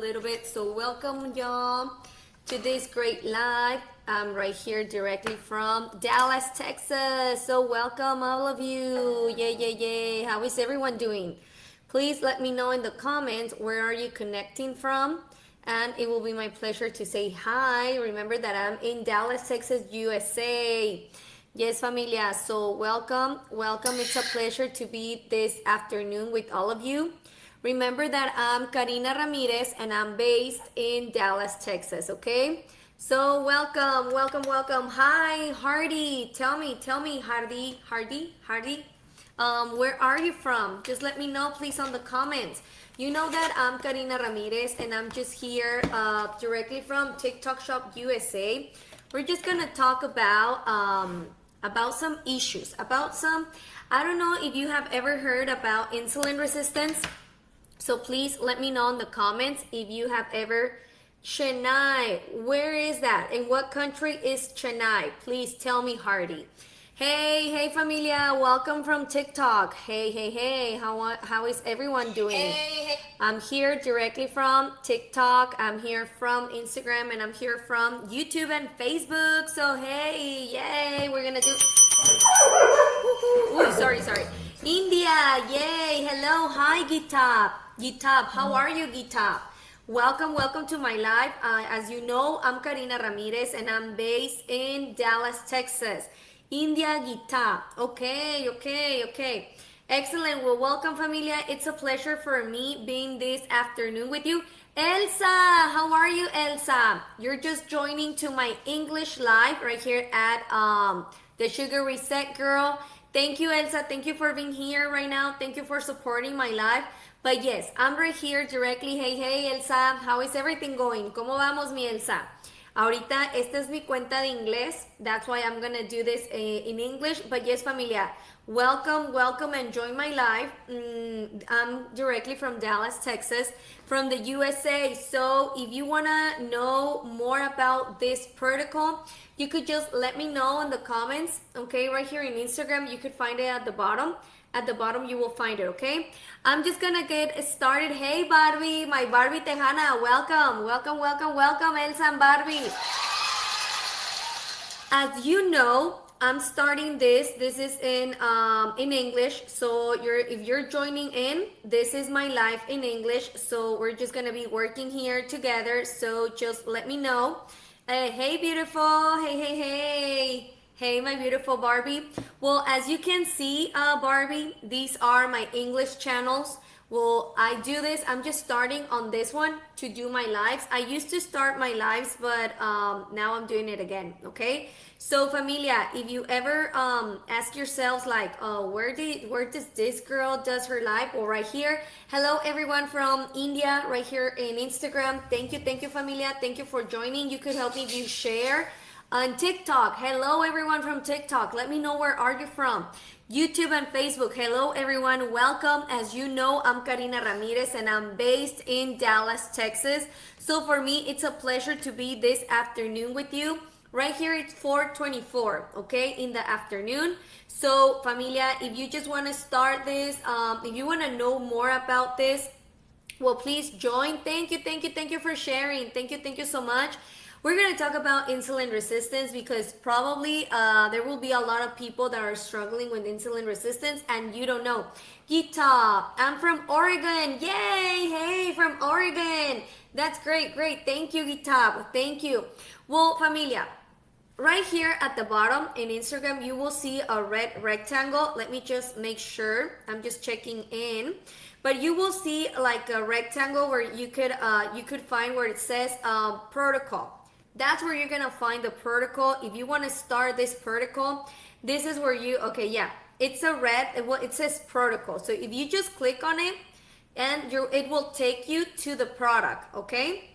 little bit. So welcome y'all to this great live. I'm right here directly from Dallas, Texas. So welcome all of you. Yay, yay, yay. How is everyone doing? Please let me know in the comments where are you connecting from. And it will be my pleasure to say hi. Remember that I'm in Dallas, Texas, USA. Yes, familia. So welcome. It's a pleasure to be this afternoon with all of you. Remember that I'm Karina Ramirez and I'm based in Dallas, Texas, okay? So welcome. Hi, Hardy. Tell me, Hardy. Where are you from? Just let me know, please, on the comments. You know that I'm Karina Ramirez and I'm just here directly from TikTok Shop USA. We're just gonna talk about some issues, I don't know if you have ever heard about insulin resistance. So please let me know in the comments if you have ever. Chennai, where is that? In what country is Chennai? Please tell me, Hardy. Hey, familia, welcome from TikTok. Hey, how is everyone doing? Hey. I'm here directly from TikTok. I'm here from Instagram, and I'm here from YouTube and Facebook. So hey, yay, we're gonna do. Ooh, sorry. India, yay, hello, hi, Gitab, how are you, Gitab? Welcome to my live. As you know, I'm Karina Ramirez and I'm based in Dallas, Texas. India, Gitab. Okay. Excellent. Well, welcome, familia. It's a pleasure for me being this afternoon with you. Elsa, how are you, Elsa? You're just joining to my English live right here at the Sugar Reset Girl. Thank you, Elsa. Thank you for being here right now. Thank you for supporting my live. But yes, I'm right here directly. Hey, Elsa. How is everything going? ¿Cómo vamos, mi Elsa? Ahorita, esta es mi cuenta de inglés. That's why I'm gonna do this in English. But yes, familia, welcome and join my live. I'm directly from Dallas, Texas, from the USA. So if you wanna know more about this protocol, you could just let me know in the comments, okay? Right here in Instagram, you could find it at the bottom. At the bottom, you will find it, okay? I'm just gonna get started. Hey, Barbie, my Barbie Tejana, welcome, Elsa and Barbie. As you know, I'm starting this. This is in English. So if you're joining in, this is my live in English. So we're just gonna be working here together. So just let me know. Hey, beautiful. Hey. Hey, my beautiful Barbie. Well, as you can see, Barbie, these are my English channels. Well, I do this. I'm just starting on this one to do my lives. I used to start my lives, but now I'm doing it again, okay? So, familia, if you ever ask yourselves like, where does this girl does her live? Well, right here. Hello, everyone from India, right here in Instagram. Thank you, familia. Thank you for joining. You could help me if you share. On TikTok, hello everyone from TikTok. Let me know where are you from. YouTube and Facebook, hello everyone. Welcome. As you know, I'm Karina Ramirez and I'm based in Dallas, Texas. So for me, it's a pleasure to be this afternoon with you. Right here, it's 4:24, okay, in the afternoon. So familia, if you just want to start this, if you want to know more about this, well, please join. Thank you for sharing. Thank you so much. We're going to talk about insulin resistance because probably there will be a lot of people that are struggling with insulin resistance and you don't know. Gita, I'm from Oregon. Yay! Hey, from Oregon. That's great. Thank you, Gita. Thank you. Well, familia, right here at the bottom in Instagram, you will see a red rectangle. Let me just make sure. I'm just checking in. But you will see like a rectangle where you could find where it says protocol. That's where you're gonna find the protocol. If you want to start this protocol, this is where it's a red. It says protocol. So if you just click on it, and it will take you to the product. Okay.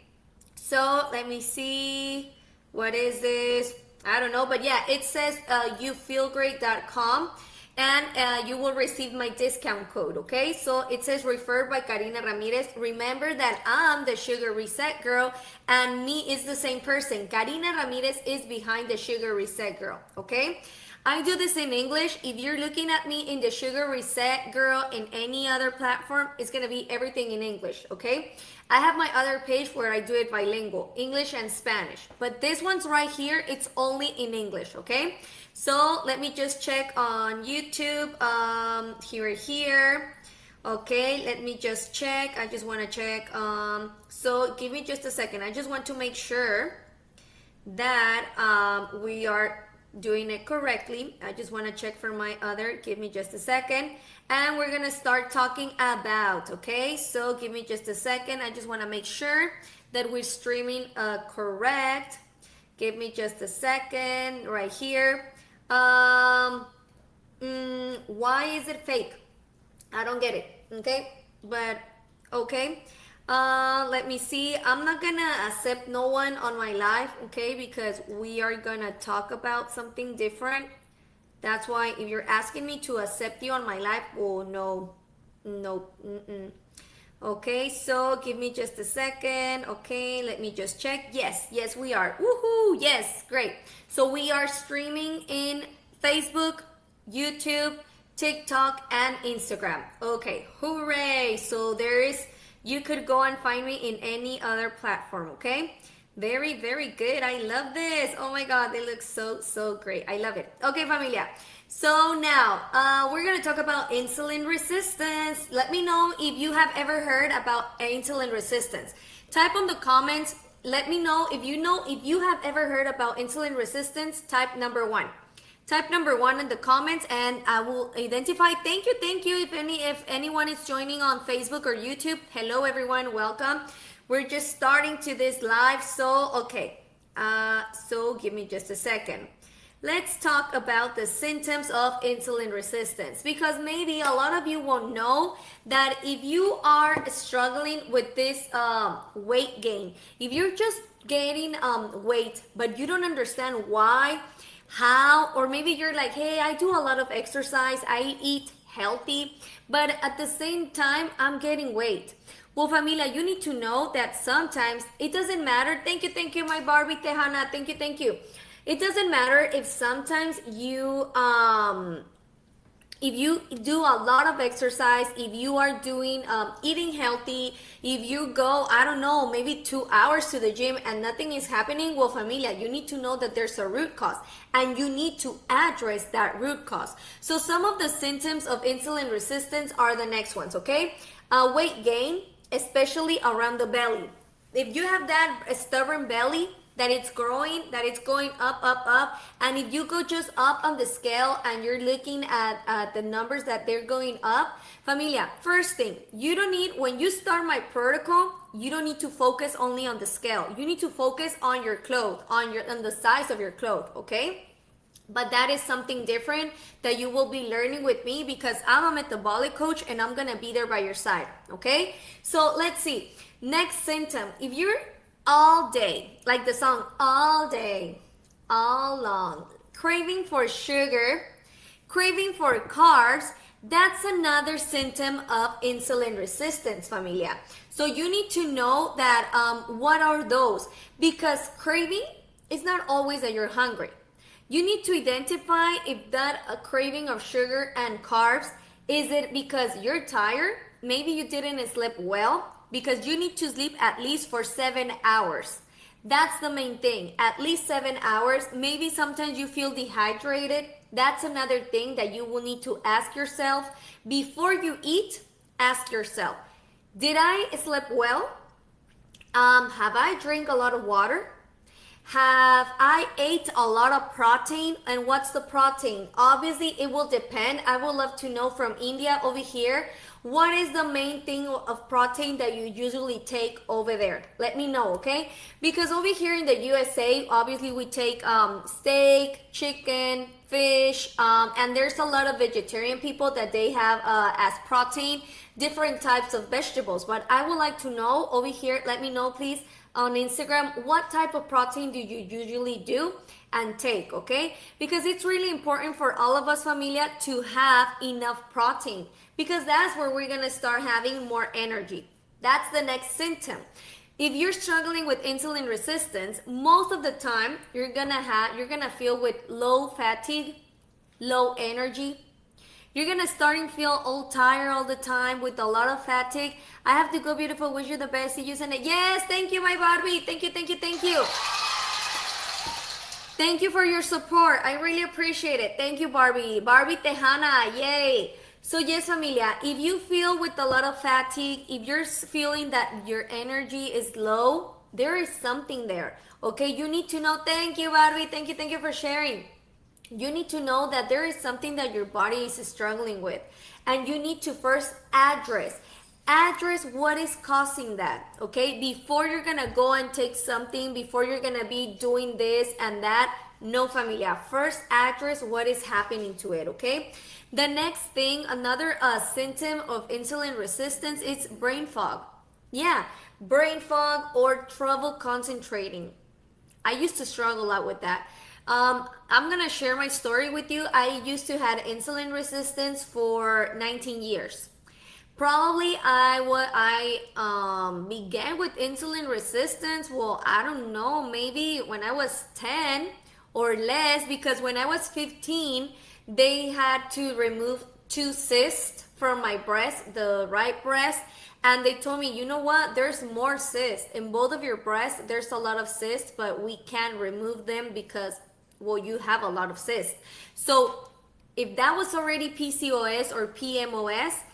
So let me see. What is this? I don't know, but yeah, it says youfeelgreat.com. And you will receive my discount code, okay? So it says referred by Karina Ramirez. Remember that I'm the Sugar Reset Girl and me is the same person. Karina Ramirez is behind the Sugar Reset Girl, okay? I do this in English. If you're looking at me in the Sugar Reset Girl in any other platform, it's gonna be everything in English, okay? I have my other page where I do it bilingual, English and Spanish. But this one's right here, it's only in English, okay? So let me just check on YouTube, here. Okay, let me just check. I just want to check. So give me just a second. I just want to make sure that we are doing it correctly. I just want to check for my other. Give me just a second. And we're going to start talking about, okay? So give me just a second. I just want to make sure that we're streaming correct. Give me just a second right here. Why is it fake? I don't get it, okay? But, okay. Let me see. I'm not gonna accept no one on my live, okay? Because we are gonna talk about something different. That's why if you're asking me to accept you on my live, oh, no. No. Okay, so give me just a second. Okay, let me just check. Yes, we are. Woohoo! Yes, great. So we are streaming in Facebook, YouTube, TikTok, and Instagram. Okay, hooray! So you could go and find me in any other platform, okay? Very, very good. I love this. Oh my God, they look so great. I love it. Okay, familia. So now, we're going to talk about insulin resistance. Let me know if you have ever heard about insulin resistance. Type on the comments. Let me know if you have ever heard about insulin resistance. Type number 1. Type number 1 in the comments and I will identify. Thank you. If anyone is joining on Facebook or YouTube, hello everyone, welcome. We're just starting to this live, so okay. So give me just a second. Let's talk about the symptoms of insulin resistance, because maybe a lot of you won't know that if you are struggling with this weight gain, if you're just gaining weight but you don't understand why, how, or maybe you're like, hey, I do a lot of exercise, I eat healthy, but at the same time I'm getting weight. Well, familia, you need to know that sometimes it doesn't matter. Thank you, my Barbie Tejana. Thank you. It doesn't matter if sometimes if you do a lot of exercise, if you are doing eating healthy, if you go, I don't know, maybe 2 hours to the gym and nothing is happening, well, familia, you need to know that there's a root cause and you need to address that root cause. So some of the symptoms of insulin resistance are the next ones, okay? Weight gain, especially around the belly. If you have that stubborn belly, that it's growing, that it's going up, and if you go just up on the scale and you're looking at the numbers that they're going up, familia, first thing, when you start my protocol, you don't need to focus only on the scale. You need to focus on your clothes, on the size of your clothes, okay? But that is something different that you will be learning with me, because I'm a metabolic coach and I'm gonna be there by your side, okay? So let's see. Next symptom, if you're all day, like the song, all day, all long, craving for sugar, craving for carbs, that's another symptom of insulin resistance, familia. So you need to know that what are those, because craving is not always that you're hungry. You need to identify if that a craving of sugar and carbs, is it because you're tired? Maybe you didn't sleep well, because you need to sleep at least for 7 hours. That's the main thing, at least 7 hours. Maybe sometimes you feel dehydrated. That's another thing that you will need to ask yourself. Before you eat, ask yourself, did I sleep well? Have I drank a lot of water? Have I ate a lot of protein? And what's the protein? Obviously, it will depend. I would love to know from India over here, what is the main thing of protein that you usually take over there? Let me know, okay? Because over here in the USA, obviously we take steak, chicken, fish, and there's a lot of vegetarian people that they have as protein, different types of vegetables. But I would like to know over here, let me know please, on Instagram, what type of protein do you usually do and take, okay? Because it's really important for all of us, familia, to have enough protein, because that's where we're gonna start having more energy. That's the next symptom. If you're struggling with insulin resistance, most of the time you're gonna feel with low fatigue, low energy. You're gonna start and feel all tired all the time with a lot of fatigue. I have to go, beautiful. Wish you the best. See you Sunday. Yes, thank you, my Barbie. Thank you, thank you, thank you. Thank you for your support. I really appreciate it. Thank you, Barbie. Barbie Tejana, yay. So yes, familia, if you feel with a lot of fatigue, if you're feeling that your energy is low, there is something there. Okay, you need to know. Thank you, Barbie. Thank you for sharing. You need to know that there is something that your body is struggling with, and you need to first address what is causing that. Okay, before you're gonna go and take something, before you're gonna be doing this and that. No, familia, first address what is happening to it. Okay, the next thing, another symptom of insulin resistance, is brain fog. Yeah, brain fog or trouble concentrating. I used to struggle a lot with that. I'm gonna share my story with you. I used to had insulin resistance for 19 years. Probably I began with insulin resistance. Well, I don't know, maybe when I was 10 or less, because when I was 15, they had to remove two cysts from my breast, the right breast, and they told me, you know what? There's more cysts in both of your breasts. There's a lot of cysts, but we can't remove them because, well, you have a lot of cysts. So if that was already PCOS or PMOS,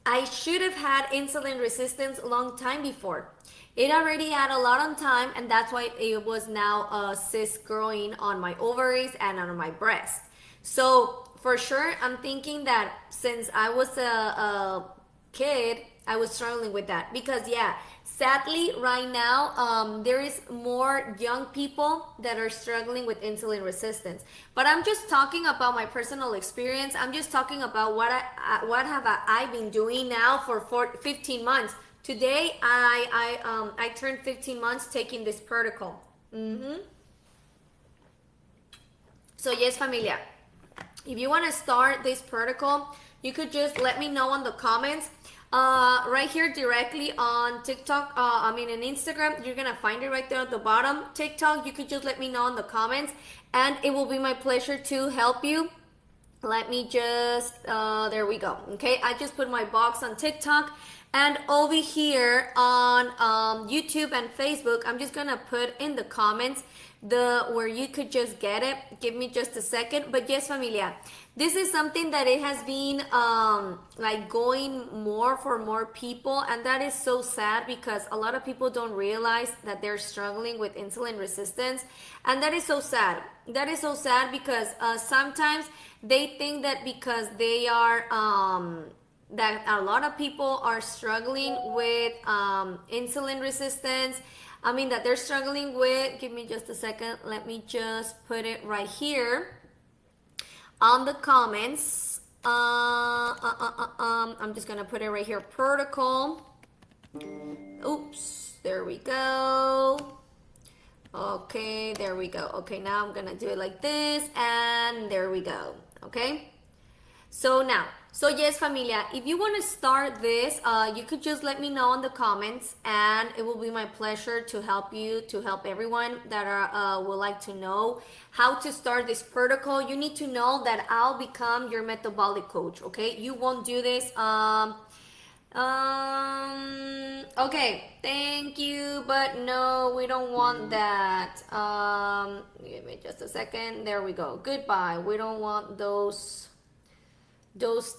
I should have had insulin resistance a long time before. It already had a lot on time, and that's why it was now a cyst growing on my ovaries and on my breast. So for sure, I'm thinking that since I was a kid, I was struggling with that because, yeah, sadly right now there is more young people that are struggling with insulin resistance. But I'm just talking about my personal experience. I'm just talking about what I been doing now for 15 months. Today I turned 15 months taking this protocol. So yes, familia, if you want to start this protocol, you could just let me know in the comments. Right here directly on TikTok, in Instagram, you're gonna find it right there at the bottom. TikTok, you could just let me know in the comments, and it will be my pleasure to help you. Let me just, there we go. Okay, I just put my box on TikTok, and over here on YouTube and Facebook, I'm just gonna put in the comments where you could just get it. Give me just a second. But yes, familia, this is something that it has been like going more for more people, and that is so sad because a lot of people don't realize that they're struggling with insulin resistance, and that is so sad. That is so sad because sometimes they think that because they are that a lot of people are struggling with insulin resistance. That they're struggling with, give me just a second, let me just put it right here on the comments. I'm just gonna put it right here, protocol. Oops, there we go. Okay, there we go. Okay, now I'm gonna do it like this, and there we go. Okay, so yes, familia, if you want to start this, you could just let me know in the comments, and it will be my pleasure to help you, to help everyone that would like to know how to start this protocol. You need to know that I'll become your metabolic coach. Okay, you won't do this. Okay, thank you, but no, we don't want that. Give me just a second. There we go. Goodbye. We don't want those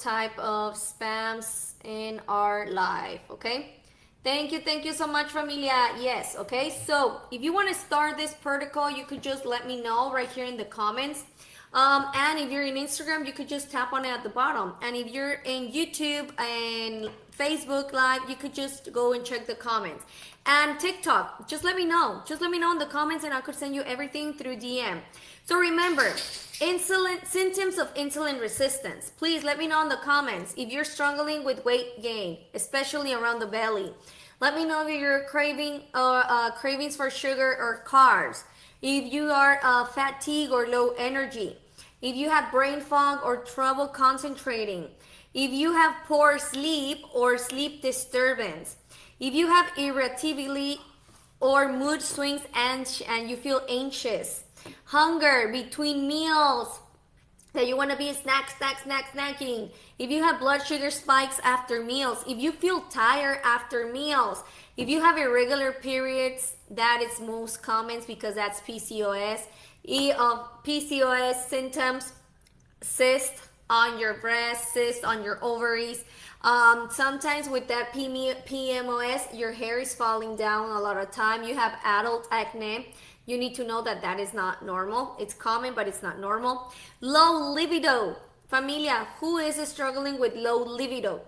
type of spams in our life. Okay, thank you so much, familia. Yes, okay, so if you want to start this protocol, you could just let me know right here in the comments. And if you're in Instagram, you could just tap on it at the bottom, and if you're in YouTube and Facebook Live, you could just go and check the comments. And TikTok, just let me know in the comments, and I could send you everything through DM. So remember, symptoms of insulin resistance. Please let me know in the comments if you're struggling with weight gain, especially around the belly. Let me know if you're craving cravings for sugar or carbs. If you are fatigue or low energy. If you have brain fog or trouble concentrating. If you have poor sleep or sleep disturbance. If you have irritability or mood swings and you feel anxious. Hunger between meals, that you want to be snacking, if you have blood sugar spikes after meals, if you feel tired after meals, if you have irregular periods, that is most common because that's PCOS. PCOS symptoms, cyst on your breast, cyst on your ovaries. Sometimes with that PMOS, your hair is falling down a lot of time. You have adult acne. You need to know that that is not normal. It's common, but it's not normal. Low libido. Familia, who is struggling with low libido?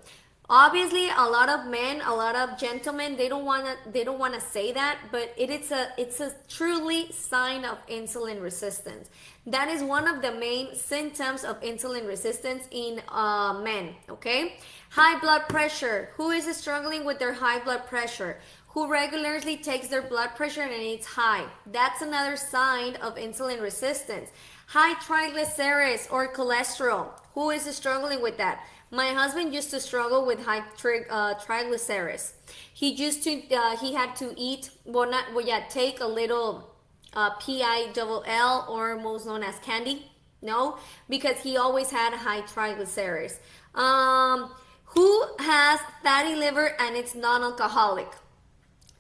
Obviously, a lot of men, a lot of gentlemen, they don't wanna say that, but it's a truly sign of insulin resistance. That is one of the main symptoms of insulin resistance in men. Okay, high blood pressure. Who is struggling with their high blood pressure? Who regularly takes their blood pressure and it's high? That's another sign of insulin resistance. High triglycerides or cholesterol. Who is struggling with that? My husband used to struggle with high triglycerides. He had to eat, take a little PILL, or most known as candy. No, because he always had high triglycerides. Who has fatty liver and it's non-alcoholic?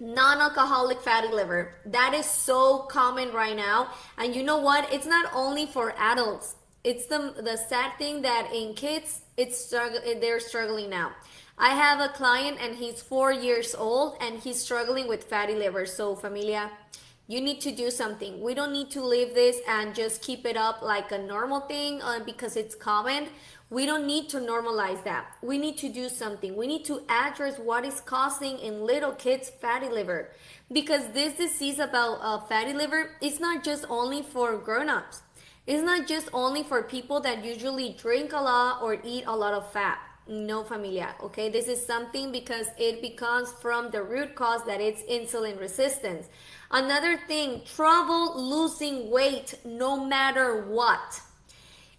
Non-alcoholic fatty liver, that is so common right now. And you know what, it's not only for adults. It's the sad thing that in kids they're struggling now. I have a client and he's 4 years old and he's struggling with fatty liver. So familia, you need to do something. We don't need to leave this and just keep it up like a normal thing because it's common. We don't need to normalize that. We need to do something. We need to address what is causing in little kids fatty liver, because this disease about fatty liver is not just only for grown-ups. It's not just only for people that usually drink a lot or eat a lot of fat. No, familia, okay? This is something because it becomes from the root cause that it's insulin resistance. Another thing, trouble losing weight no matter what.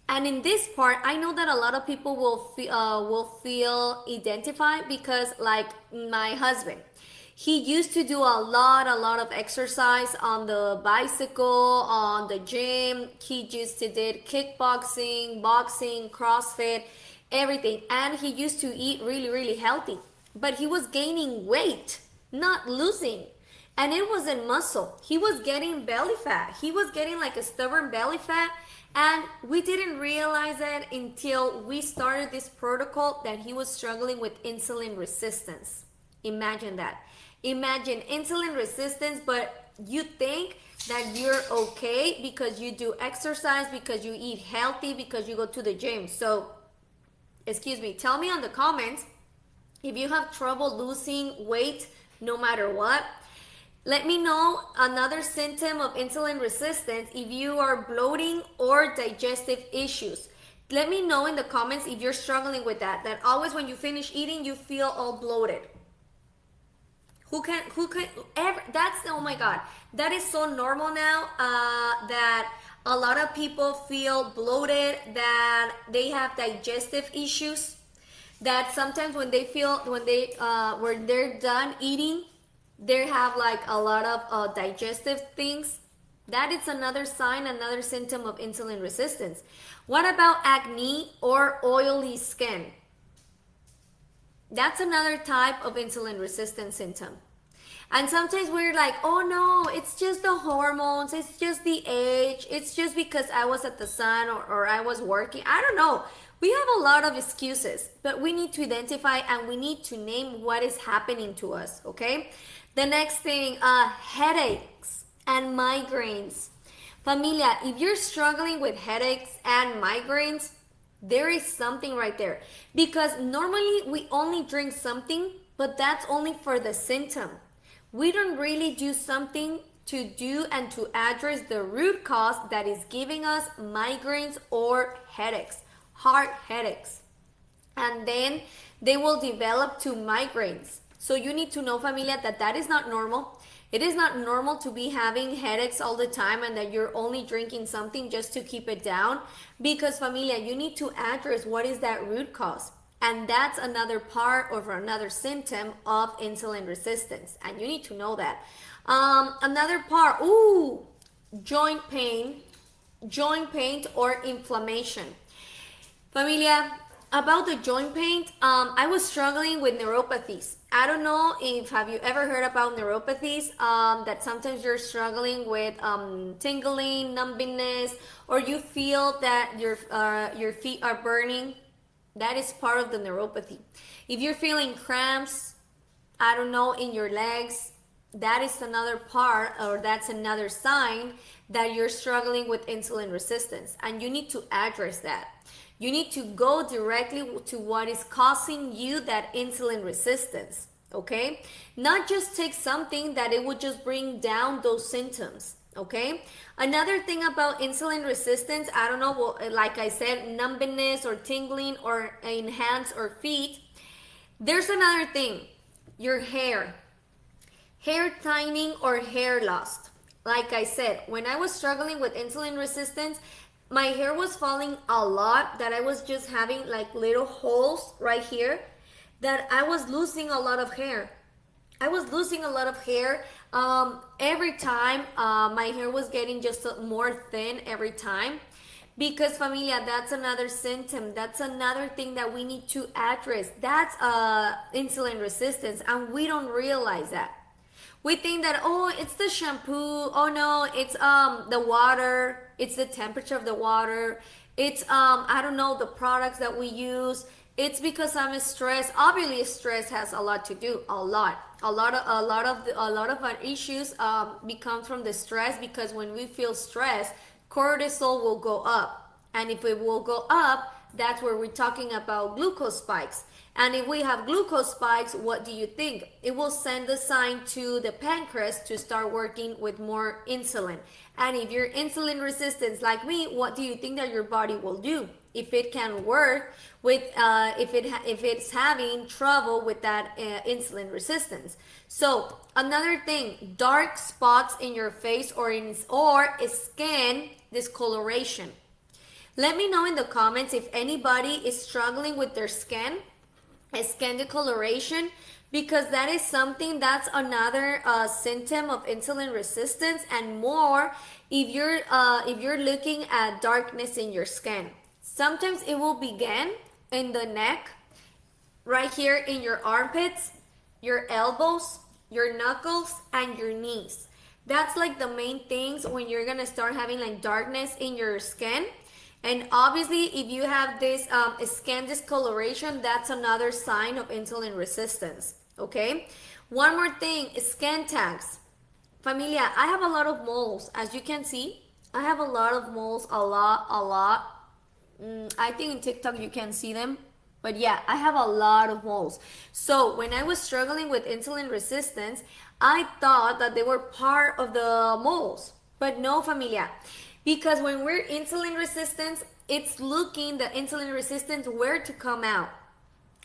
And in this part, I know that a lot of people will feel identified because, like my husband, he used to do a lot of exercise on the bicycle, on the gym. He just did kickboxing, boxing, CrossFit, everything. And he used to eat really healthy. But he was gaining weight, not losing. And it wasn't muscle. He was getting belly fat. He was getting like a stubborn belly fat. And we didn't realize that until we started this protocol that he was struggling with insulin resistance. Imagine that. Imagine insulin resistance, but you think that you're okay because you do exercise, because you eat healthy, because you go to the gym. So, excuse me, tell me on the comments if you have trouble losing weight no matter what. Let me know another symptom of insulin resistance if you are bloating or digestive issues. Let me know in the comments if you're struggling with that always when you finish eating you feel all bloated. Oh my God, that is so normal now, that a lot of people feel bloated, that they have digestive issues, that sometimes when they're done eating, they have like a lot of digestive things. That is another sign, another symptom of insulin resistance. What about acne or oily skin? That's another type of insulin resistance symptom. And sometimes we're like, oh no, it's just the hormones, it's just the age, it's just because I was at the sun or I was working. I don't know. We have a lot of excuses, but we need to identify and we need to name what is happening to us, okay? The next thing, headaches and migraines. Familia, if you're struggling with headaches and migraines, there is something right there. Because normally we only drink something, but that's only for the symptom. We don't really do something to do and to address the root cause that is giving us migraines or headaches, heart headaches. And then they will develop to migraines. So you need to know, familia, that is not normal. It is not normal to be having headaches all the time and that you're only drinking something just to keep it down. Because, familia, you need to address what is that root cause. And that's another part or another symptom of insulin resistance. And you need to know that. Another part, joint pain or inflammation. Familia, about the joint pain, I was struggling with neuropathies. I don't know if have you ever heard about neuropathies, that sometimes you're struggling with tingling, numbiness, or you feel that your feet are burning. That is part of the neuropathy. If you're feeling cramps, I don't know, in your legs, that is another part, or that's another sign that you're struggling with insulin resistance, and you need to address that. You need to go directly to what is causing you that insulin resistance, okay? Not just take something that it would just bring down those symptoms, okay? Another thing about insulin resistance, I don't know, like I said, numbness or tingling or in hands or feet. There's another thing, your hair thinning or hair loss. Like I said, when I was struggling with insulin resistance, my hair was falling a lot, that I was just having like little holes right here, that I was losing a lot of hair. I was losing a lot of hair every time. My hair was getting just more thin every time. Because familia, that's another symptom. That's another thing that we need to address. That's insulin resistance, and we don't realize that. We think that, oh, it's the shampoo, oh no, it's the water, it's the temperature of the water, it's I don't know, the products that we use. It's because I'm stressed. Obviously stress has a lot to do, a lot of our issues become from the stress, because when we feel stressed, cortisol will go up, and if it will go up, that's where we're talking about glucose spikes. And if we have glucose spikes, what do you think? It will send a sign to the pancreas to start working with more insulin. And if you're insulin resistant like me, what do you think that your body will do? If it can work with, if it's having trouble with that insulin resistance. So another thing, dark spots in your face or skin discoloration. Let me know in the comments if anybody is struggling with their skin discoloration, because that is something, that's another symptom of insulin resistance, and more if you're looking at darkness in your skin. Sometimes it will begin in the neck, right here in your armpits, your elbows, your knuckles, and your knees. That's like the main things when you're gonna start having like darkness in your skin. And obviously, if you have this skin discoloration, that's another sign of insulin resistance, okay? One more thing, skin tags. Familia, I have a lot of moles. As you can see, I have a lot of moles, a lot. I think in TikTok you can see them. But yeah, I have a lot of moles. So when I was struggling with insulin resistance, I thought that they were part of the moles. But no, familia. Because when we're insulin resistant, it's looking the insulin resistance where to come out,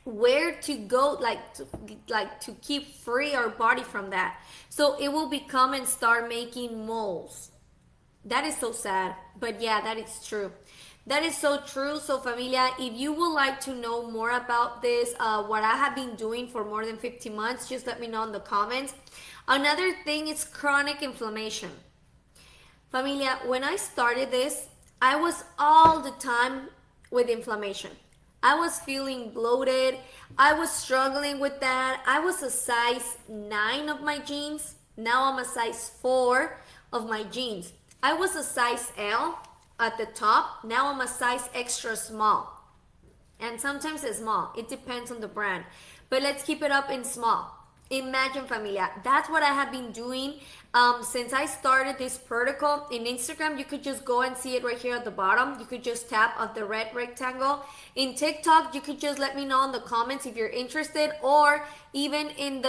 where to go, like to keep free our body from that. So it will become and start making moles. That is so sad, but yeah, that is true. That is so true. So familia, if you would like to know more about this, what I have been doing for more than 50 months, just let me know in the comments. Another thing is chronic inflammation. Familia, when I started this, I was all the time with inflammation. I was feeling bloated. I was struggling with that. I was a size 9 of my jeans. Now I'm a size 4 of my jeans. I was a size L at the top. Now I'm a size extra small. And sometimes a small. It depends on the brand. But let's keep it up in small. Imagine, familia, that's what I have been doing since I started this protocol. In Instagram, you could just go and see it right here at the bottom. You could just tap on the red rectangle. In TikTok, you could just let me know in the comments if you're interested, or even in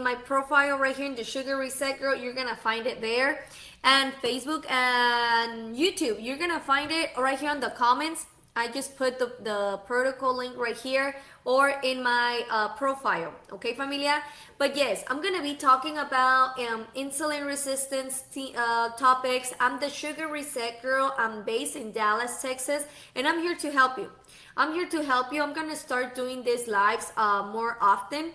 my profile right here in the Sugar Reset Girl, you're gonna find it there. And Facebook and YouTube, you're gonna find it right here in the comments. I just put the protocol link right here or in my profile, okay, familia? But yes, I'm gonna be talking about insulin resistance topics. I'm the Sugar Reset Girl. I'm based in Dallas, Texas, and I'm here to help you. I'm here to help you. I'm gonna start doing these lives more often.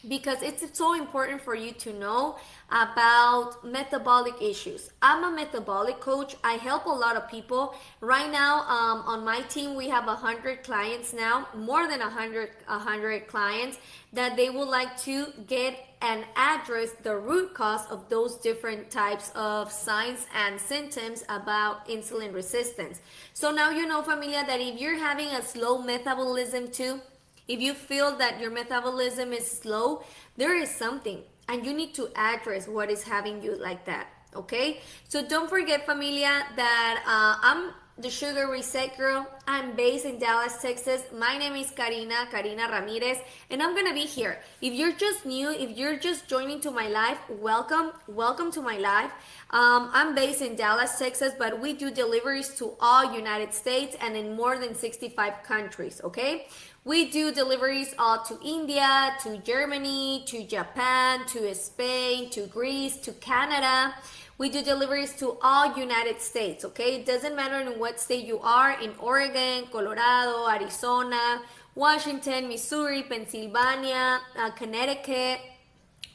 because it's so important for you to know about metabolic issues. I'm a metabolic coach. I help a lot of people. Right now, on my team, we have 100 clients now, more than 100 clients that they would like to get and address the root cause of those different types of signs and symptoms about insulin resistance. So now you know, familia, that if you're having a slow metabolism too, if you feel that your metabolism is slow, there is something, and you need to address what is having you like that. Okay? So don't forget, familia, that I'm the Sugar Reset Girl. I'm based in Dallas, Texas. My name is Karina Ramirez, and I'm gonna be here. If you're just new, if you're just joining to my life, welcome to my life. I'm based in Dallas, Texas, but we do deliveries to all United States and in more than 65 countries. Okay? We do deliveries to India, to Germany, to Japan, to Spain, to Greece, to Canada. We do deliveries to all United States, okay? It doesn't matter in what state you are, in Oregon, Colorado, Arizona, Washington, Missouri, Pennsylvania, Connecticut,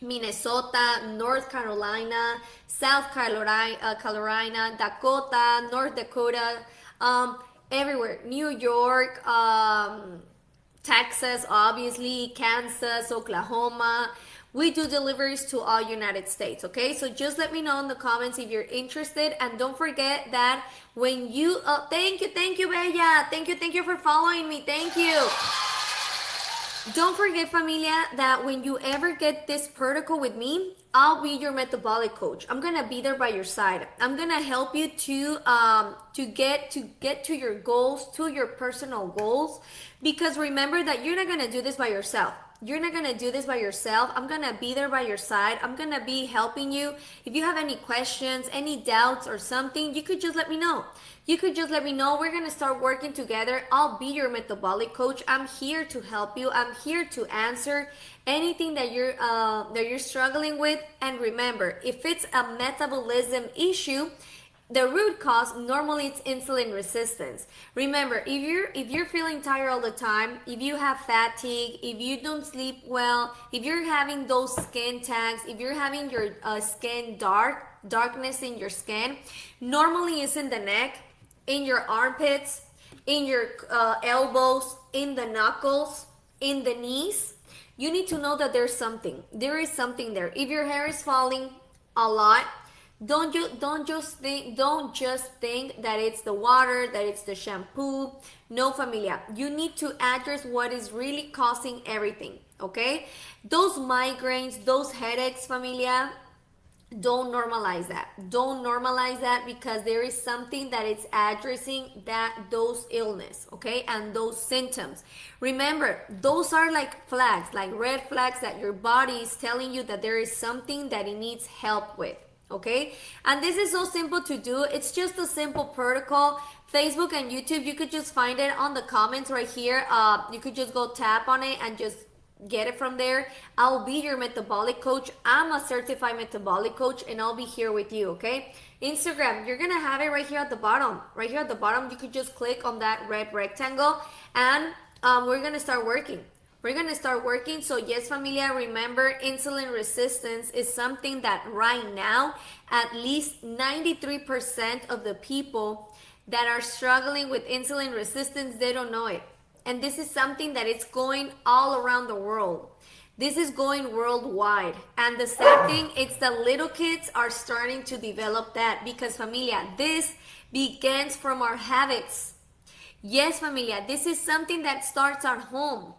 Minnesota, North Carolina, South Carolina, Dakota, North Dakota, everywhere. New York, Texas, obviously, Kansas, Oklahoma. We do deliveries to all United States, okay? So just let me know in the comments if you're interested. And don't forget that when you, thank you, Bella. Thank you for following me. Thank you. Don't forget, familia, that when you ever get this protocol with me, I'll be your metabolic coach. I'm gonna be there by your side. I'm gonna help you to get to your goals, to your personal goals. Because remember that you're not gonna do this by yourself. You're not gonna do this by yourself. I'm gonna be there by your side. I'm gonna be helping you. If you have any questions, any doubts or something, you could just let me know. You could just let me know. We're gonna start working together. I'll be your metabolic coach. I'm here to help you. I'm here to answer anything that you're struggling with. And remember, if it's a metabolism issue, the root cause normally it's insulin resistance. Remember, if you're feeling tired all the time, if you have fatigue, if you don't sleep well, if you're having those skin tags, if you're having your skin darkness in your skin, normally it's in the neck, in your armpits, in your elbows, in the knuckles, in the knees. You need to know that there's something. There is something there. If your hair is falling a lot, don't just think that it's the water, that it's the shampoo. No, familia. You need to address what is really causing everything. Okay? Those migraines, those headaches, familia, don't normalize that. Don't normalize that, because there is something that is addressing those illness, okay, and those symptoms. Remember, those are like flags, like red flags, that your body is telling you that there is something that it needs help with. Okay, and this is so simple to do. It's just a simple protocol. Facebook and YouTube, you could just find it on the comments right here. You could just go tap on it and just get it from there. I'll be your metabolic coach. I'm a certified metabolic coach, and I'll be here with you. Okay, Instagram, you're gonna have it right here at the bottom. Right here at the bottom, you could just click on that red rectangle, and we're gonna start working. We're gonna start working. So yes, familia, remember, insulin resistance is something that right now, at least 93% of the people that are struggling with insulin resistance, they don't know it. And this is something that it's going all around the world. This is going worldwide. And the sad thing, it's the little kids are starting to develop that, because, familia, this begins from our habits. Yes, familia, this is something that starts at home.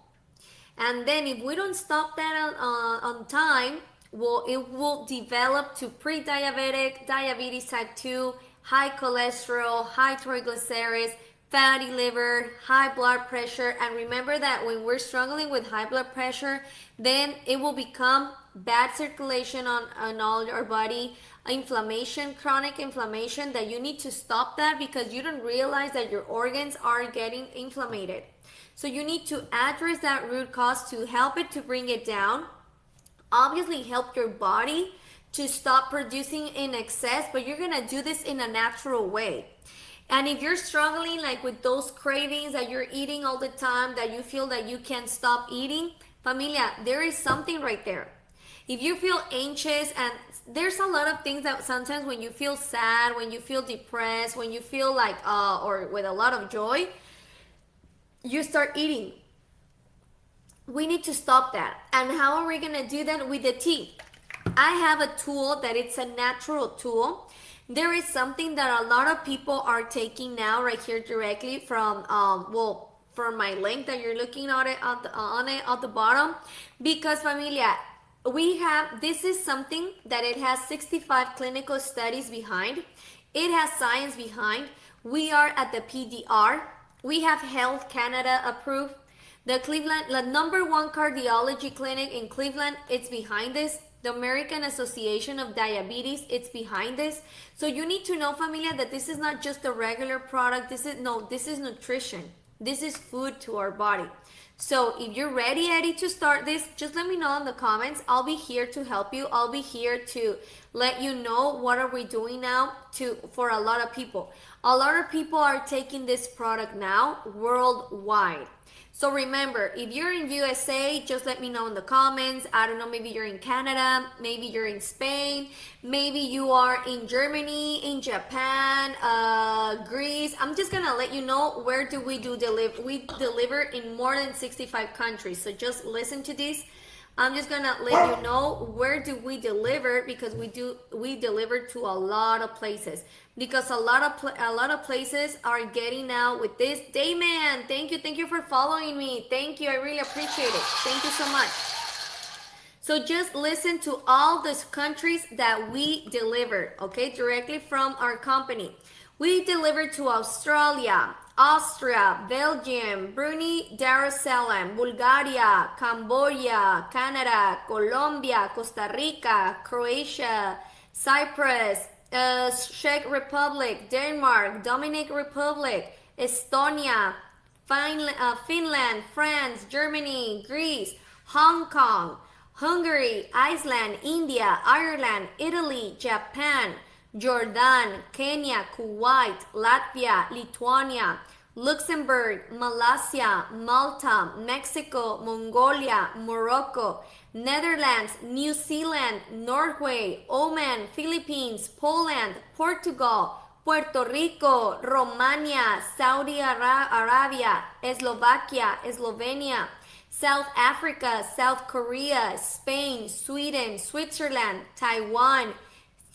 And then if we don't stop that on time, well, it will develop to pre-diabetic, diabetes type 2, high cholesterol, high triglycerides, fatty liver, high blood pressure. And remember that when we're struggling with high blood pressure, then it will become bad circulation on all our body, inflammation, chronic inflammation, that you need to stop that, because you don't realize that your organs are getting inflamed. So you need to address that root cause to help it, to bring it down. Obviously, help your body to stop producing in excess, but you're gonna do this in a natural way. And if you're struggling like with those cravings that you're eating all the time, that you feel that you can't stop eating, Familia, there is something right there. If you feel anxious, and there's a lot of things that sometimes when you feel sad, when you feel depressed, when you feel like, or with a lot of joy, you start eating. We need to stop that. And how are we going to do that? With the tea. I have a tool that it's a natural tool. There is something that a lot of people are taking now right here directly from, from my link that you're looking at it at the bottom. Because familia, this is something that it has 65 clinical studies behind. It has science behind. We are at the PDR. We have Health Canada approved. The #1 cardiology clinic in Cleveland, it's behind this. The American Association of Diabetes, it's behind this. So you need to know, familia, that this is not just a regular product. This is nutrition. This is food to our body. So if you're ready, Eddie, to start this, just let me know in the comments. I'll be here to help you. I'll be here to let you know what are we doing now for a lot of people. A lot of people are taking this product now worldwide. So remember, if you're in USA, just let me know in the comments. I don't know, maybe you're in Canada, maybe you're in Spain, maybe you are in Germany, in Japan, Greece. I'm just gonna let you know where do we deliver. We deliver in more than 65 countries. So just listen to this. I'm just gonna let you know where do we deliver, because we deliver to a lot of places, because a lot of places are getting now with this. Dayman, thank you for following me. Thank you, I really appreciate it. Thank you so much. So just listen to all these countries that we deliver, okay, directly from our company. We deliver to Australia, Austria, Belgium, Brunei Darussalam, Bulgaria, Cambodia, Canada, Colombia, Costa Rica, Croatia, Cyprus, Czech Republic, Denmark, Dominican Republic, Estonia, Finland, France, Germany, Greece, Hong Kong, Hungary, Iceland, India, Ireland, Italy, Japan, Jordan, Kenya, Kuwait, Latvia, Lithuania, Luxembourg, Malaysia, Malta, Mexico, Mongolia, Morocco, Netherlands, New Zealand, Norway, Oman, Philippines, Poland, Portugal, Puerto Rico, Romania, Saudi Arabia, Slovakia, Slovenia, South Africa, South Korea, Spain, Sweden, Switzerland, Taiwan,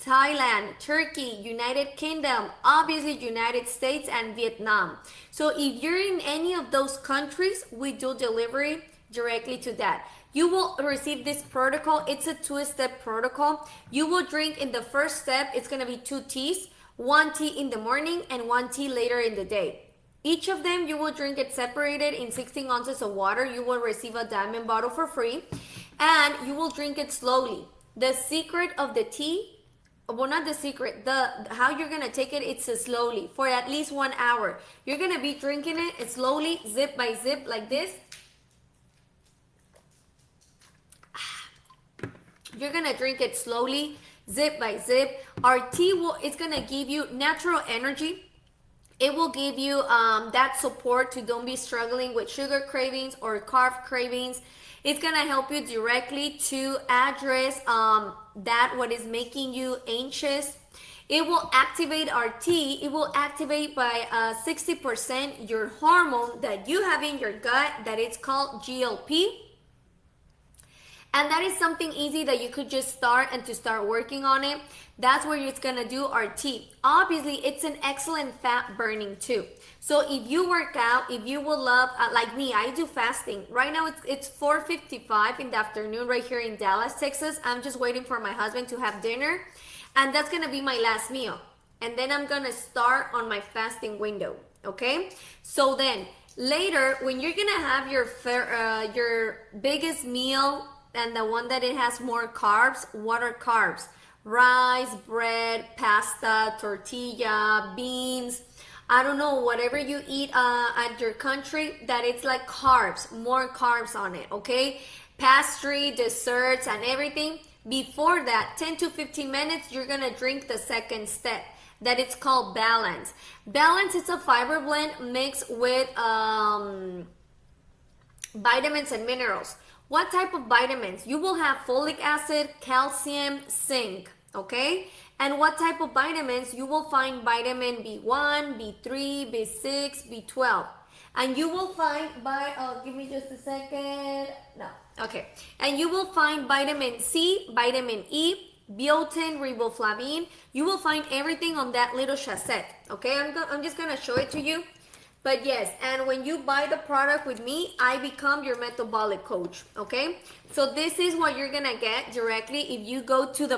Thailand, Turkey, United Kingdom, obviously United States, and Vietnam. So if you're in any of those countries, we do delivery directly to that. You will receive this protocol. It's a 2-step protocol. You will drink in the first step, it's going to be 2 teas, 1 tea in the morning and 1 tea later in the day. Each of them, you will drink it separated in 16 ounces of water. You will receive a diamond bottle for free, and you will drink it slowly. The secret of the tea, well, not the secret, how you're gonna take it, it's slowly for at least 1 hour. You're gonna be drinking it slowly, zip by zip, like this. You're gonna drink it slowly, zip by zip. Our tea it's gonna give you natural energy. It will give you that support to don't be struggling with sugar cravings or carb cravings. It's gonna help you directly to address that what is making you anxious. It will activate our tea. It will activate by 60% your hormone that you have in your gut, that it's called GLP. And that is something easy that you could just start working on it. That's where it's gonna do our tea. Obviously, it's an excellent fat burning too. So if you work out, if you would love, like me, I do fasting. Right now it's 4:55 in the afternoon right here in Dallas, Texas. I'm just waiting for my husband to have dinner, and that's gonna be my last meal. And then I'm gonna start on my fasting window, okay? So then later, when you're gonna have your biggest meal, and the one that it has more carbs, what are carbs? Rice, bread, pasta, tortilla, beans, I don't know, whatever you eat at your country, that it's like carbs, more carbs on it, okay? Pastry, desserts, and everything. Before that, 10 to 15 minutes, you're gonna drink the second step, that it's called Balance. Balance is a fiber blend mixed with vitamins and minerals. What type of vitamins? You will have folic acid, calcium, zinc, okay? And what type of vitamins? You will find vitamin B1, B3, B6, B12. And you will find give me just a second. No. Okay. And you will find vitamin C, vitamin E, biotin, riboflavin. You will find everything on that little chasset. Okay? I'm just going to show it to you. But yes, and when you buy the product with me, I become your metabolic coach, okay? So this is what you're gonna get directly if you go to the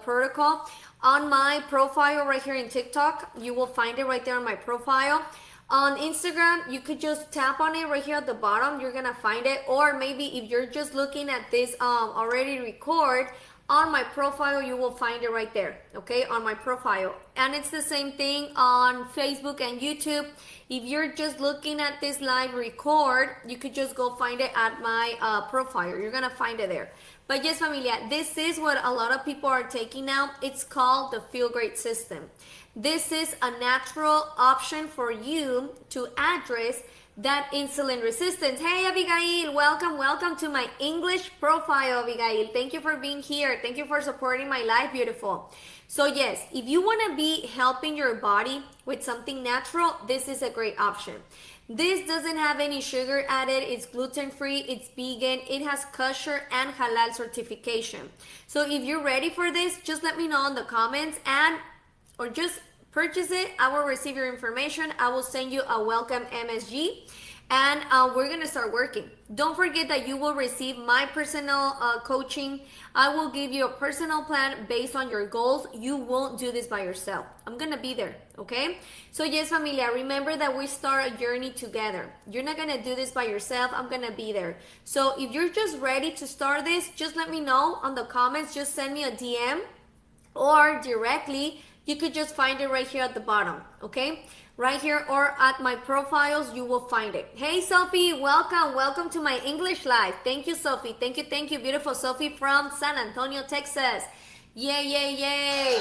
protocol on my profile right here in TikTok. You will find it right there on my profile. On Instagram, you could just tap on it right here at the bottom. You're gonna find it. Or maybe if you're just looking at this already record, on my profile you will find it right there, okay, on my profile. And it's the same thing on Facebook and YouTube. If you're just looking at this live record, you could just go find it at my profile. You're gonna find it there. But yes, familia, this is what a lot of people are taking now. It's called the Feel Great system. This is a natural option for you to address that insulin resistance. Hey Abigail, welcome to my English profile, Abigail. Thank you for being here. Thank you for supporting my life, beautiful. So yes, if you want to be helping your body with something natural, this is a great option. This doesn't have any sugar added, it's gluten-free, it's vegan, it has kosher and halal certification. So if you're ready for this, just let me know in the comments or just purchase it. I will receive your information. I will send you a welcome MSG and we're gonna start working. Don't forget that you will receive my personal coaching. I will give you a personal plan based on your goals. You won't do this by yourself. I'm gonna be there, okay? So yes, familia, remember that we start a journey together. You're not gonna do this by yourself. I'm gonna be there. So if you're just ready to start this, just let me know on the comments. Just send me a DM or directly. You could just find it right here at the bottom, okay? Right here or at my profiles, you will find it. Hey, Sophie, welcome to my English live. Thank you, Sophie. Thank you, beautiful Sophie from San Antonio, Texas. Yay.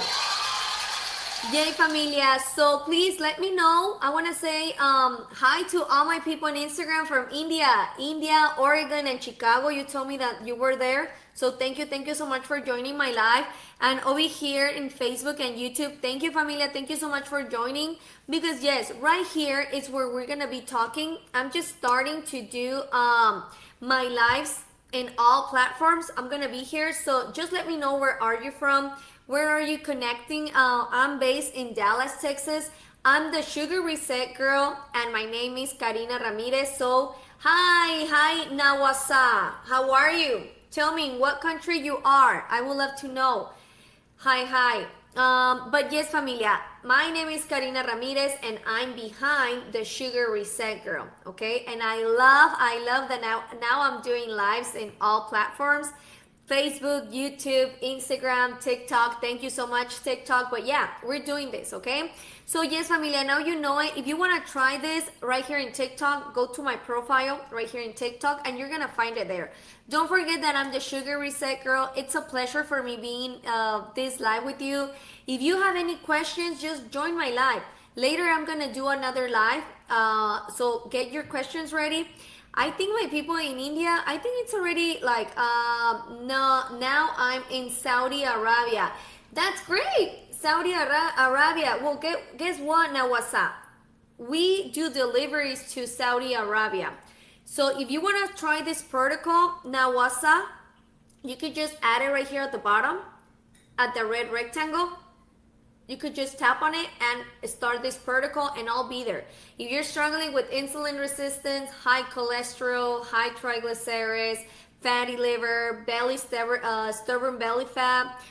Yay, familia. So please let me know. I want to say hi to all my people on Instagram from India, Oregon, and Chicago. You told me that you were there. So thank you so much for joining my live. And over here in Facebook and YouTube, thank you, familia. Thank you so much for joining. Because yes, right here is where we're going to be talking. I'm just starting to do my lives in all platforms. I'm going to be here. So just let me know, where are you from? Where are you connecting? I'm based in Dallas, Texas. I'm the Sugar Reset Girl, and my name is Karina Ramirez. So, hi, Nawasa. How are you? Tell me in what country you are. I would love to know. Hi. But yes, familia, my name is Karina Ramirez, and I'm behind the Sugar Reset Girl, okay? And I love that now I'm doing lives in all platforms. Facebook, YouTube, Instagram, TikTok. Thank you so much, TikTok. But yeah, we're doing this, okay? So yes, familia, now you know it. If you want to try this right here in TikTok, go to my profile right here in TikTok and you're going to find it there. Don't forget that I'm the Sugar Reset Girl. It's a pleasure for me being this live with you. If you have any questions, just join my live. Later, I'm going to do another live. So get your questions ready. I think my people in India, I think it's already like, no, now I'm in Saudi Arabia. That's great. Saudi Arabia. Well, guess what, Nawasa? We do deliveries to Saudi Arabia. So if you want to try this protocol, Nawasa, you could just add it right here at the bottom, at the red rectangle. You could just tap on it and start this protocol and I'll be there. If you're struggling with insulin resistance, high cholesterol, high triglycerides, fatty liver, stubborn belly fat,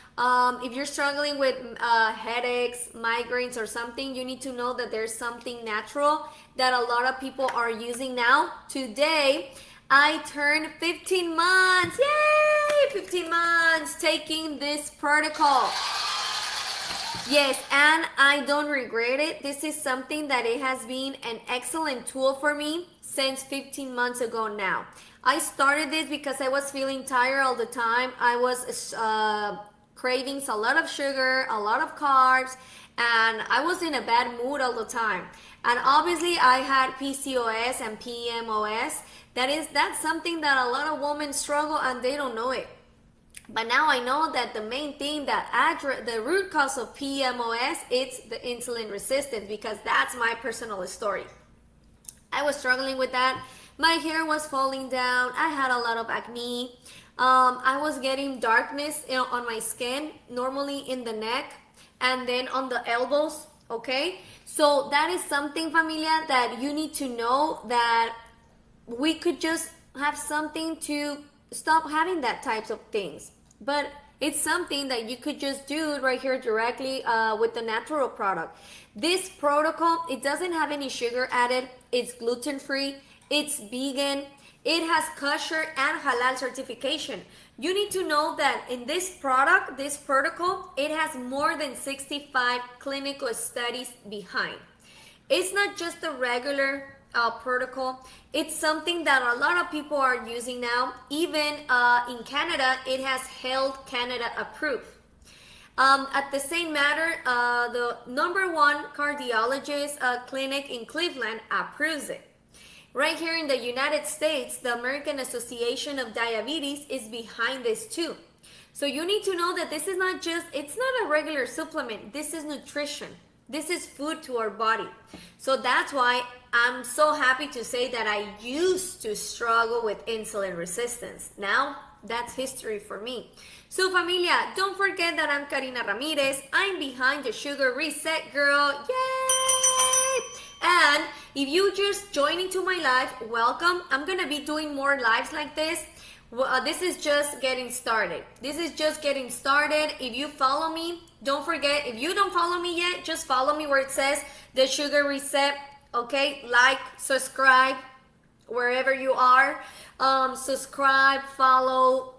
if you're struggling with headaches, migraines or something, you need to know that there's something natural that a lot of people are using now. Today, I turned 15 months. Yay! 15 months taking this protocol. Yes, and I don't regret it. This is something that it has been an excellent tool for me since 15 months ago now. I started this because I was feeling tired all the time. I was cravings, a lot of sugar, a lot of carbs, and I was in a bad mood all the time. And obviously I had PCOS and PMOS. That's something that a lot of women struggle and they don't know it. But now I know that the main thing the root cause of PMOS, it's the insulin resistance, because that's my personal story. I was struggling with that. My hair was falling down. I had a lot of acne. I was getting darkness, on my skin, normally in the neck and then on the elbows. Okay, so that is something, familia, that you need to know, that we could just have something to stop having that types of things. But it's something that you could just do right here directly with the natural product. This protocol, it doesn't have any sugar added. It's gluten-free. It's vegan. It has kosher and halal certification. You need to know that in this product, this protocol, it has more than 65 clinical studies behind. It's not just a regular protocol. It's something that a lot of people are using now. Even in Canada, it has Health Canada approved. At the same matter, the #1 cardiologist clinic in Cleveland approves it. Right here in the United States, the American Association of Diabetes is behind this too. So you need to know that this is it's not a regular supplement. This is nutrition. This is food to our body. So that's why I'm so happy to say that I used to struggle with insulin resistance. Now, that's history for me. So familia, don't forget that I'm Karina Ramirez. I'm behind the Sugar Reset Girl. Yay! And if you just joined into my live, welcome. I'm going to be doing more lives like this. This is just getting started. If you follow me, don't forget, if you don't follow me yet, just follow me where it says the Sugar Reset. Okay, like, subscribe, wherever you are. Subscribe, follow,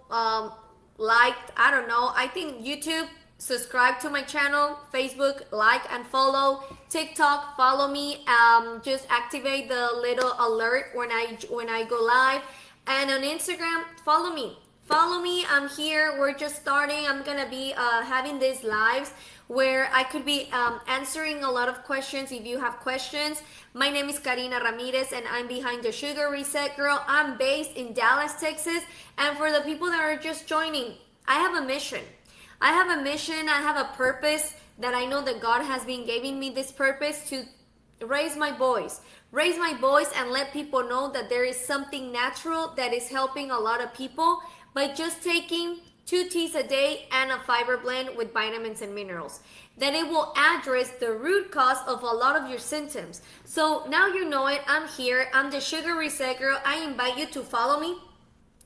like, I don't know. I think YouTube, subscribe to my channel. Facebook, like and follow. TikTok, follow me. Just activate the little alert when I go live. And on Instagram, follow me. I'm here. We're just starting. I'm gonna be having these lives where I could be answering a lot of questions if you have questions. My name is Karina Ramirez and I'm behind the Sugar Reset Girl. I'm based in Dallas, Texas. And for the people that are just joining, I have a mission. I have a purpose that I know that God has been giving me, this purpose to raise my voice and let people know that there is something natural that is helping a lot of people by just taking 2 teas a day and a fiber blend with vitamins and minerals. That it will address the root cause of a lot of your symptoms. So now you know it. I'm here. I'm the Sugar Reset Girl. I invite you to follow me.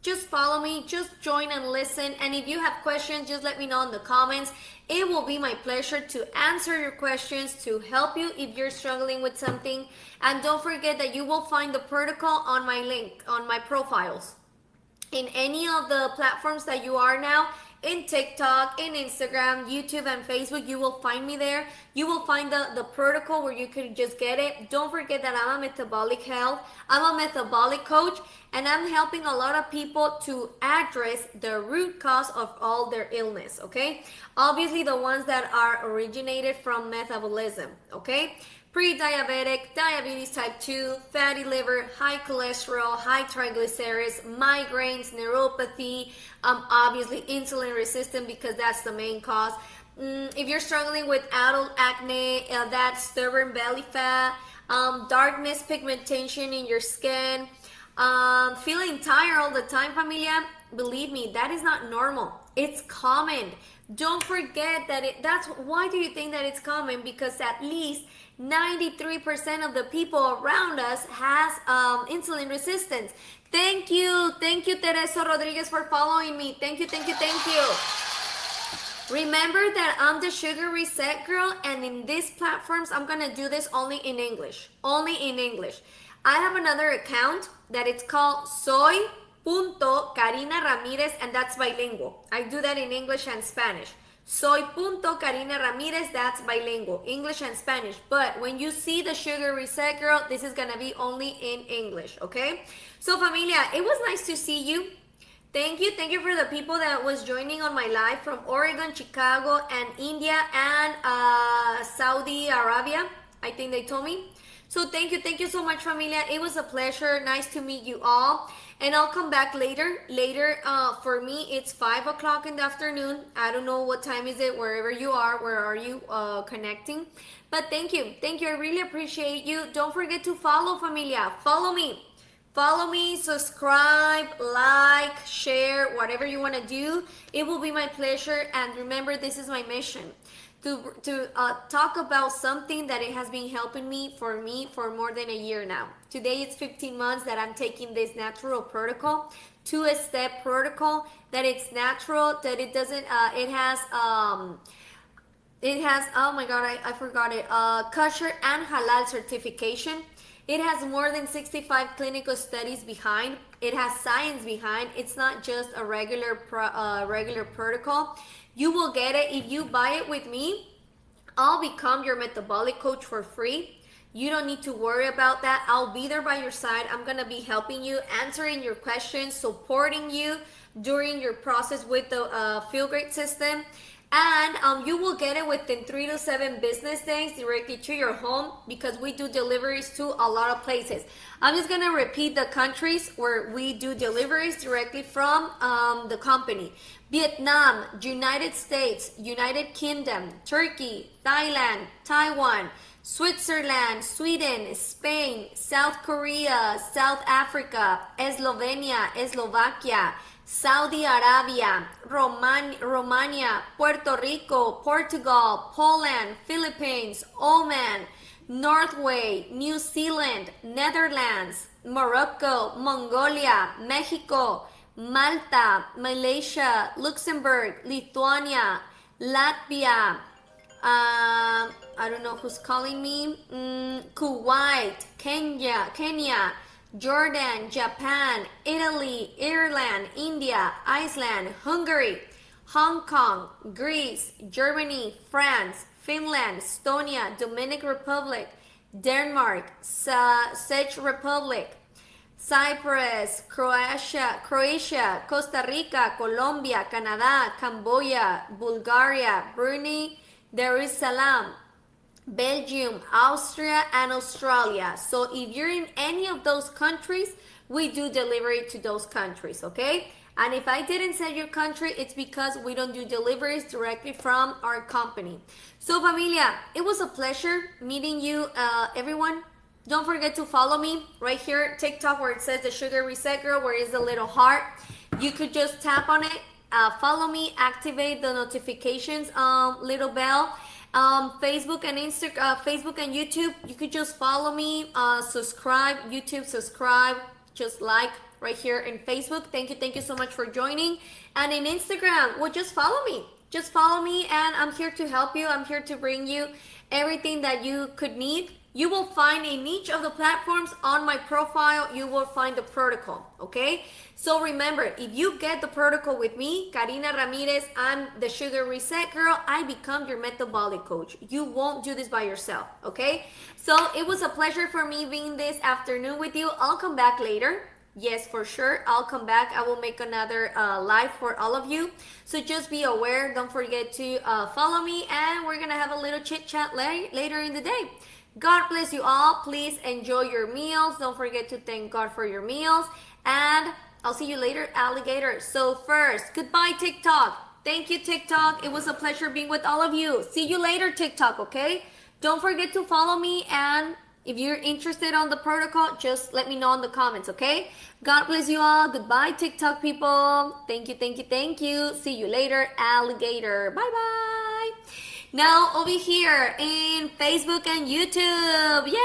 Just follow me, just join and listen. And if you have questions, just let me know in the comments. It will be my pleasure to answer your questions, to help you if you're struggling with something. And don't forget that you will find the protocol on my link, on my profiles. In any of the platforms that you are now, in TikTok, in Instagram, YouTube, and Facebook, you will find me there. You will find the protocol where you can just get it. Don't forget that I'm a metabolic health. I'm a metabolic coach, and I'm helping a lot of people to address the root cause of all their illness, okay? Obviously, the ones that are originated from metabolism, okay? Pre-diabetic, diabetes type 2, fatty liver, high cholesterol, high triglycerides, migraines, neuropathy, obviously insulin resistant because that's the main cause. If you're struggling with adult acne, that stubborn belly fat, darkness, pigmentation in your skin, feeling tired all the time, familia, believe me, that is not normal. It's common. Don't forget that why do you think that it's common? Because at least 93% of the people around us has insulin resistance. Thank you, Teresa Rodriguez, for following me. Thank you. Remember that I'm the Sugar Reset Girl, and in these platforms, I'm gonna do this only in English. I have another account that it's called Soy.Karina Ramirez, and that's bilingual. I do that in English and Spanish. Soy.Karina Ramirez, that's bilingual, English and Spanish. But when you see the Sugar Reset Girl, this is gonna be only in English, okay? So familia, it was nice to see you. Thank you for the people that was joining on my live from Oregon, Chicago, and India and Saudi Arabia. I think they told me. So thank you so much, familia. It was a pleasure. Nice to meet you all. And I'll come back later. Later, for me, it's 5 o'clock in the afternoon. I don't know what time is it wherever you are. Where are you connecting? But thank you, I really appreciate you. Don't forget to follow, familia. Follow me. Follow me, subscribe, like, share, whatever you want to do. It will be my pleasure. And remember, this is my mission to talk about something that it has been helping me for more than a year now. Today it's 15 months that I'm taking this natural protocol, 2-step protocol, that it's natural, that it doesn't, it has, oh my god, I forgot it, kosher and halal certification. It has more than 65 clinical studies behind. It has science behind. It's not just a regular protocol. You will get it if you buy it with me. I'll become your metabolic coach for free. You don't need to worry about that. I'll be there by your side. I'm going to be helping you, answering your questions, supporting you during your process with the Feel Great system. And you will get it within 3 to 7 business days directly to your home, because we do deliveries to a lot of places. I'm just going to repeat the countries where we do deliveries directly from the company. Vietnam, United States, United Kingdom, Turkey, Thailand, Taiwan, Switzerland, Sweden, Spain, South Korea, South Africa, Slovenia, Slovakia, Saudi Arabia, Romania, Puerto Rico, Portugal, Poland, Philippines, Oman, Norway, New Zealand, Netherlands, Morocco, Mongolia, Mexico, Malta, Malaysia, Luxembourg, Lithuania, Latvia, I don't know who's calling me, Kuwait, Kenya, Jordan, Japan, Italy, Ireland, India, Iceland, Hungary, Hong Kong, Greece, Germany, France, Finland, Estonia, Dominican Republic, Denmark, Czech Republic, Cyprus, Croatia, Costa Rica, Colombia, Canada, Cambodia, Bulgaria, Brunei, Dar es Salaam, Belgium, Austria, and Australia. So if you're in any of those countries, we do delivery to those countries, okay? And if I didn't say your country, it's because we don't do deliveries directly from our company. So familia, it was a pleasure meeting you, everyone. Don't forget to follow me right here, TikTok, where it says the Sugar Reset Girl, where is the little heart. You could just tap on it, follow me, activate the notifications little bell. Facebook and Facebook and YouTube, you could just follow me, subscribe, YouTube, subscribe, just like right here in Facebook. Thank you so much for joining. And in Instagram, well, just follow me. Just follow me, and I'm here to help you. I'm here to bring you everything that you could need. You will find in each of the platforms on my profile, you will find the protocol, okay? So remember, if you get the protocol with me, Karina Ramirez, I'm the Sugar Reset Girl, I become your metabolic coach. You won't do this by yourself, okay? So it was a pleasure for me being this afternoon with you. I'll come back later. Yes, for sure. I'll come back. I will make another live for all of you. So just be aware. Don't forget to follow me, and we're going to have a little chit chat later in the day. God bless you all. Please enjoy your meals. Don't forget to thank God for your meals. And I'll see you later, alligator. So first, goodbye, TikTok. Thank you, TikTok. It was a pleasure being with all of you. See you later, TikTok, okay? Don't forget to follow me, and if you're interested on the protocol, just let me know in the comments, okay? God bless you all. Goodbye, TikTok people. Thank you. See you later, alligator. Bye-bye. Now over here in Facebook and YouTube. Yay!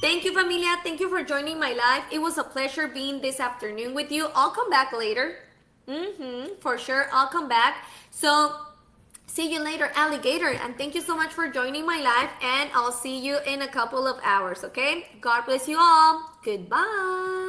Thank you, familia. Thank you for joining my live. It was a pleasure being this afternoon with you. I'll come back later. For sure, I'll come back. So see you later, alligator. And thank you so much for joining my live. And I'll see you in a couple of hours, okay? God bless you all. Goodbye.